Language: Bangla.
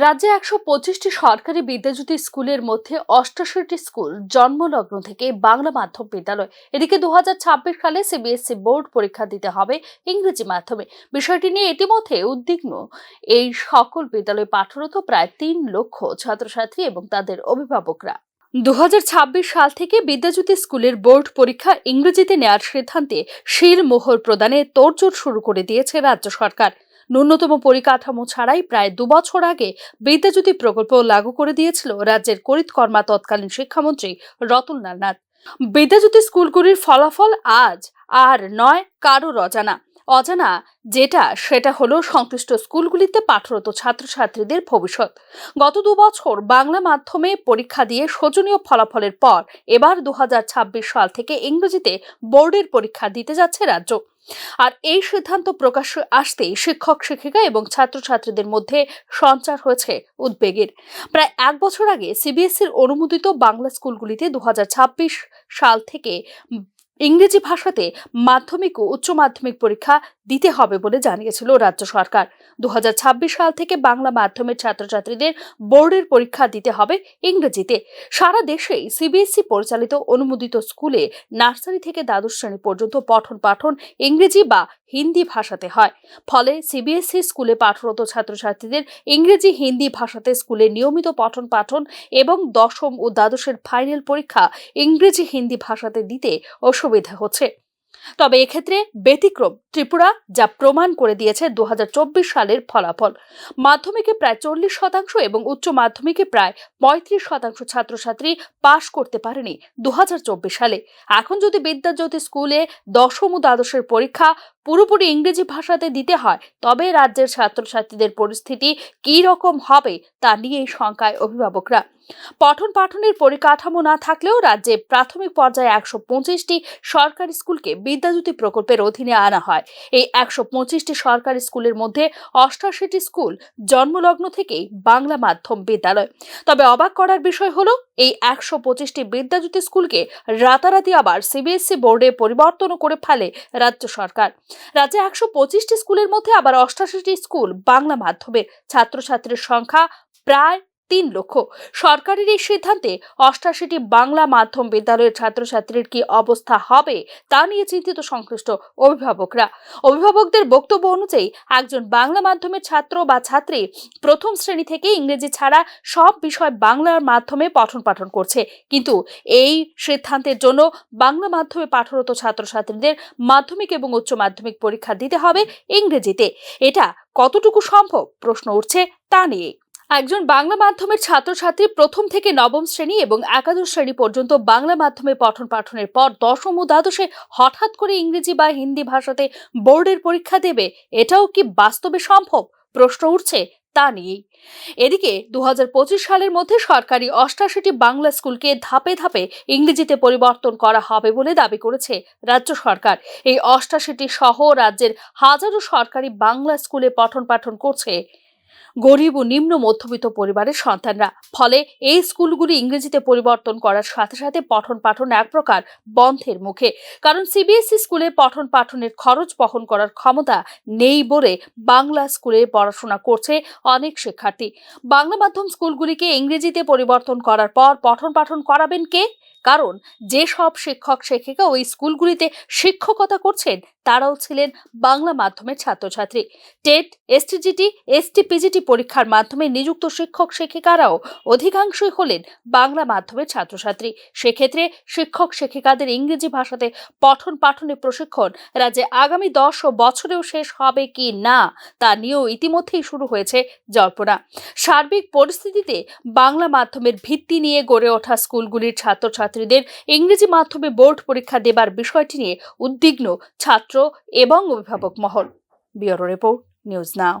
রাজ্যে ১২৫টি সরকারি বিদ্যাজ্যোতি স্কুলের মধ্যে ৮৮টি স্কুল জন্মলগ্ন থেকে বাংলা মাধ্যম বিদ্যালয়। এদিকে ২০২৬ সালে সিবিএসই বোর্ড পরীক্ষা দিতে হবে ইংরেজি মাধ্যমে। বিষয়টি নিয়ে ইতিমধ্যে উদ্বিগ্ন এই সকল বিদ্যালয়ে পাঠরত প্রায় ৩ লক্ষ ছাত্রছাত্রী এবং তাদের অভিভাবকরা। ২০২৬ সাল থেকে বিদ্যাজ্যোতি স্কুলের বোর্ড পরীক্ষা ইংরেজিতে নেওয়ার সিদ্ধান্তে শিলমোহর প্রদানে তোড়জোড় শুরু করে দিয়েছে রাজ্য সরকার। ন্যূনতম পরিকাঠামো ছাড়াই প্রায় ২ বছর আগে বিদ্যাজ্যোতি প্রকল্প লাগু করে দিয়েছিল রাজ্যের কর্মা তৎকালীন শিক্ষামন্ত্রী রতনলাল নাথ। বিদ্যাজ্যোতি স্কুলগুলির ফলাফল আজ আর নয় কারোর অজানা সেটা হলো সংশ্লিষ্ট স্কুলগুলিতে পাঠরত ছাত্রছাত্রীদের ভবিষ্যৎ। গত ২ বছর বাংলা মাধ্যমে পরীক্ষা দিয়ে শোচনীয় ফলাফলের পর এবার ২০২৬ সাল থেকে ইংরেজিতে বোর্ডের পরীক্ষা দিতে যাচ্ছে রাজ্য। আর এই সিদ্ধান্ত প্রকাশ্যে আসতেই শিক্ষক শিক্ষিকা এবং ছাত্রছাত্রীদের মধ্যে সঞ্চার হয়েছে উদ্বেগের। প্রায় ১ বছর আগে সিবিএসইর অনুমোদিত বাংলা স্কুলগুলিতে ২০২৬ সাল থেকে ইংরেজি ভাষাতে মাধ্যমিক ও উচ্চ মাধ্যমিক পরীক্ষা দিতে হবে বলে জানিয়েছিল রাজ্য সরকার। ২০২৬ সাল থেকে বাংলা মাধ্যমের ছাত্রছাত্রীদের বোর্ডের পরীক্ষা দিতে হবে ইংরেজিতে। সারা দেশেই সিবিএসই পরিচালিত অনুমোদিত স্কুলে নার্সারি থেকে দ্বাদশ শ্রেণী পর্যন্ত পঠন পাঠন ইংরেজি বা হিন্দি ভাষাতে হয়। ফলে সিবিএসই স্কুলে পাঠরত ছাত্রছাত্রীদের ইংরেজি হিন্দি ভাষাতে স্কুলে নিয়মিত পঠন পাঠন এবং দশম ও দ্বাদশের ফাইনাল পরীক্ষা ইংরেজি হিন্দি ভাষাতে দিতে অসুবিধা হচ্ছে। তবে এক্ষেত্রে ব্যতিক্রম ত্রিপুরা, যা প্রমাণ করে দিয়েছে ২০২৪ সালের ফলাফল। মাধ্যমিকে প্রায় ৪০% এবং উচ্চ মাধ্যমিকে প্রায় ৩৫% ছাত্রছাত্রী পাশ করতে পারেনি ২০২৪ সালে। এখন যদি বিদ্যাজ্যোতি স্কুলে দশম ও দ্বাদশের পরীক্ষা পুরোপুরি ইংরেজি ভাষাতে দিতে হয়, তবে রাজ্যের ছাত্রছাত্রীদের পরিস্থিতি কি রকম হবে তা নিয়ে শঙ্কায় অভিভাবকরা। পঠন পাঠনের পরিকাঠামো না থাকলেও রাজ্যে প্রাথমিক পর্যায়ে ১২৫টি সরকারি স্কুলকে বিদ্যাজ্যোতি প্রকল্পের অধীনে আনা হয়। এই ১২৫টি সরকারি স্কুলের মধ্যে ৮৮টি স্কুল জন্মলগ্ন থেকেই বাংলা মাধ্যম বিদ্যালয়। তবে অবাক করার বিষয় হলো এই ১২৫টি বিদ্যাজ্যোতি স্কুলকে রাতারাতি আবার সিবিএসই বোর্ডে পরিবর্তন করে ফেলে রাজ্য সরকার। রাজ্যে ১২৫টি স্কুলের মধ্যে আবার ৮৮টি স্কুল বাংলা মাধ্যমের। ছাত্রছাত্রীর সংখ্যা প্রায় ৩ লক্ষ। সরকারের এই সিদ্ধান্তে ৮৮টি বাংলা মাধ্যম বিদ্যালয়ের ছাত্রছাত্রীর কি অবস্থা হবে তা নিয়ে চিন্তিত সংশ্লিষ্ট অভিভাবকরা। অভিভাবকদের বক্তব্য অনুযায়ী একজন বাংলা মাধ্যমের ছাত্র বা ছাত্রী প্রথম শ্রেণী থেকে ইংরেজি ছাড়া সব বিষয় বাংলার মাধ্যমে পঠন পাঠন করছে, কিন্তু এই সিদ্ধান্তের জন্য বাংলা মাধ্যমে পাঠরত ছাত্রছাত্রীদের মাধ্যমিক এবং উচ্চ মাধ্যমিক পরীক্ষা দিতে হবে ইংরেজিতে। এটা কতটুকু সম্ভব প্রশ্ন উঠছে তা নিয়ে। একজন বাংলা মাধ্যমের ছাত্রছাত্রী প্রথম থেকে নবম শ্রেণী এবং একাদশ শ্রেণী পর্যন্ত বাংলা মাধ্যমে পঠন পাঠনের পর দশম ও দ্বাদশে হঠাৎ করে ইংরেজি বা হিন্দি ভাষাতে বোর্ডের পরীক্ষা দেবে, এটাও কি বাস্তবে সম্ভব প্রশ্ন উঠছে তা নিয়েই। এদিকে ২০২৫ সালের মধ্যে সরকারি ৮৮টি বাংলা স্কুলকে ধাপে ধাপে ইংরেজিতে পরিবর্তন করা হবে বলে দাবি করেছে রাজ্য সরকার। এই ৮৮টি সহ রাজ্যের হাজারো সরকারি বাংলা স্কুলে পঠন পাঠন করছে গরিব ও নিম্ন মধ্যবিত্ত পরিবারের সন্তানরা। ফলে এই স্কুলগুলি ইংরেজিতে পরিবর্তন করার সাথে সাথে পঠন পাঠন এক প্রকার বন্ধের মুখে। কারণ সিবিএসই স্কুলে পঠন পাঠনের খরচ বহন করার ক্ষমতা নেই বলে বাংলা স্কুলে পড়াশোনা করছে অনেক শিক্ষার্থী। বাংলা মাধ্যম স্কুলগুলিকে ইংরেজিতে পরিবর্তন করার পর পঠন পাঠন করাবেন কে? কারণ যেসব শিক্ষক শিক্ষিকা ওই স্কুলগুলিতে শিক্ষকতা করছেন তারাও ছিলেন বাংলা মাধ্যমের ছাত্রছাত্রী। টেট, এসটিজিটি, এসটিপিজিটি পরীক্ষার মাধ্যমে নিযুক্ত শিক্ষক শিক্ষিকারাও অধিকাংশই হলেন বাংলা মাধ্যমের ছাত্রছাত্রী। সেক্ষেত্রে শিক্ষক শিক্ষিকাদের ইংরেজি ভাষাতে পঠন পাঠনের প্রশিক্ষণ রাজ্যে আগামী ১০ বছরেও শেষ হবে কি না তা নিয়েও ইতিমধ্যেই শুরু হয়েছে জল্পনা। সার্বিক পরিস্থিতিতে বাংলা মাধ্যমের ভিত্তি নিয়ে গড়ে ওঠা স্কুলগুলির ছাত্রছাত্রীদের ইংরেজি মাধ্যমে বোর্ড পরীক্ষা দেবার বিষয়টি নিয়ে উদ্বিগ্ন ছাত্র এবং অভিভাবক মহল। Bureau report, news now.